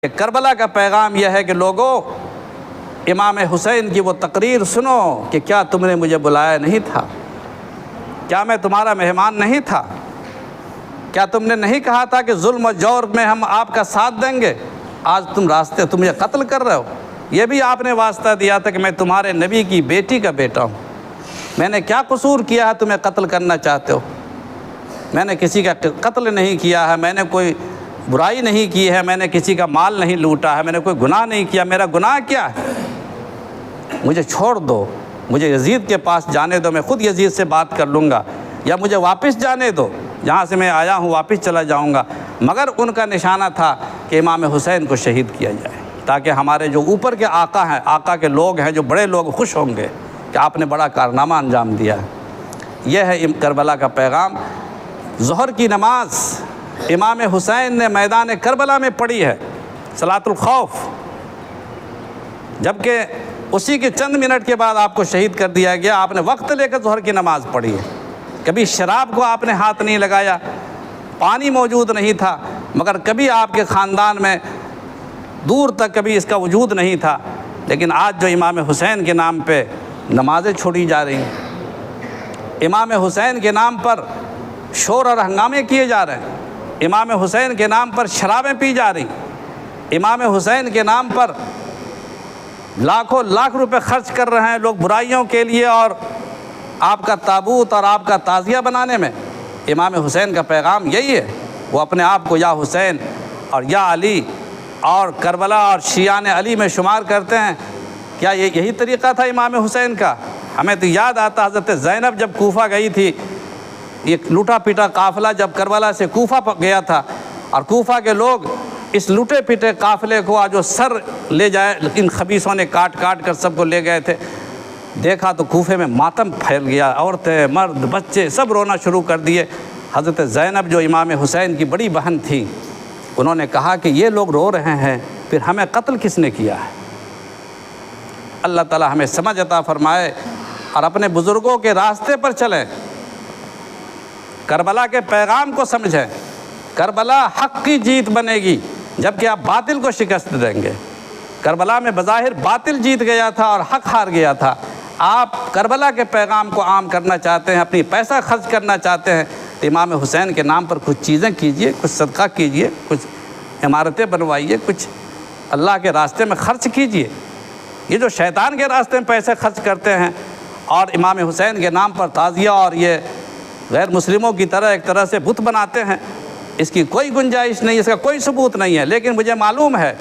کربلا کا پیغام یہ ہے کہ لوگوں، امام حسین کی وہ تقریر سنو کہ کیا تم نے مجھے بلایا نہیں تھا؟ کیا میں تمہارا مہمان نہیں تھا؟ کیا تم نے نہیں کہا تھا کہ ظلم و جور میں ہم آپ کا ساتھ دیں گے؟ آج تم مجھے قتل کر رہے ہو۔ یہ بھی آپ نے واسطہ دیا تھا کہ میں تمہارے نبی کی بیٹی کا بیٹا ہوں۔ میں نے کیا قصور کیا ہے تمہیں قتل کرنا چاہتے ہو؟ میں نے کسی کا قتل نہیں کیا ہے، میں نے کوئی برائی نہیں کی ہے، میں نے کسی کا مال نہیں لوٹا ہے، میں نے کوئی گناہ نہیں کیا۔ میرا گناہ کیا ہے؟ مجھے چھوڑ دو، مجھے یزید کے پاس جانے دو، میں خود یزید سے بات کر لوں گا، یا مجھے واپس جانے دو، جہاں سے میں آیا ہوں واپس چلا جاؤں گا۔ مگر ان کا نشانہ تھا کہ امام حسین کو شہید کیا جائے، تاکہ ہمارے جو اوپر کے آقا ہیں، آقا کے لوگ ہیں، جو بڑے لوگ خوش ہوں گے کہ آپ نے بڑا کارنامہ انجام دیا ہے۔ یہ ہے کربلا کا پیغام۔ ظہر کی نماز امام حسین نے میدان کربلا میں پڑھی ہے، صلاۃ الخوف، جبکہ اسی کے چند منٹ کے بعد آپ کو شہید کر دیا گیا۔ آپ نے وقت لے کر ظہر کی نماز پڑھی ہے۔ کبھی شراب کو آپ نے ہاتھ نہیں لگایا، پانی موجود نہیں تھا، مگر کبھی آپ کے خاندان میں دور تک کبھی اس کا وجود نہیں تھا، لیکن آج جو امام حسین کے نام پہ نمازیں چھوڑی جا رہی ہیں، امام حسین کے نام پر شور اور ہنگامے کیے جا رہے ہیں، امام حسین کے نام پر شرابیں پی جا رہی، امام حسین کے نام پر لاکھوں لاکھ روپے خرچ کر رہے ہیں لوگ برائیوں کے لیے اور آپ کا تابوت اور آپ کا تعزیہ بنانے میں۔ امام حسین کا پیغام یہی ہے۔ وہ اپنے آپ کو یا حسین اور یا علی اور کربلا اور شیعان علی میں شمار کرتے ہیں۔ کیا یہی طریقہ تھا امام حسین کا؟ ہمیں تو یاد آتا حضرت زینب جب کوفہ گئی تھی، یہ لوٹا پیٹا قافلہ جب کربلا سے کوفہ گیا تھا، اور کوفہ کے لوگ اس لوٹے پیٹے قافلے کو جو سر لے جائے ان خبیثوں نے کاٹ کاٹ کر سب کو لے گئے تھے، دیکھا تو کوفے میں ماتم پھیل گیا، عورتیں مرد بچے سب رونا شروع کر دیے۔ حضرت زینب جو امام حسین کی بڑی بہن تھی، انہوں نے کہا کہ یہ لوگ رو رہے ہیں، پھر ہمیں قتل کس نے کیا ہے؟ اللہ تعالی ہمیں سمجھ عطا فرمائے اور اپنے بزرگوں کے راستے پر چلیں، کربلا کے پیغام کو سمجھیں۔ کربلا حق کی جیت بنے گی جبکہ آپ باطل کو شکست دیں گے۔ کربلا میں بظاہر باطل جیت گیا تھا اور حق ہار گیا تھا۔ آپ کربلا کے پیغام کو عام کرنا چاہتے ہیں، اپنی پیسہ خرچ کرنا چاہتے ہیں، تو امام حسین کے نام پر کچھ چیزیں کیجئے، کچھ صدقہ کیجئے، کچھ عمارتیں بنوائیے، کچھ اللہ کے راستے میں خرچ کیجئے۔ یہ جو شیطان کے راستے میں پیسے خرچ کرتے ہیں اور امام حسین کے نام پر تعزیہ اور یہ غیر مسلموں کی طرح ایک طرح سے بت بناتے ہیں، اس کی کوئی گنجائش نہیں، اس کا کوئی ثبوت نہیں ہے۔ لیکن مجھے معلوم ہے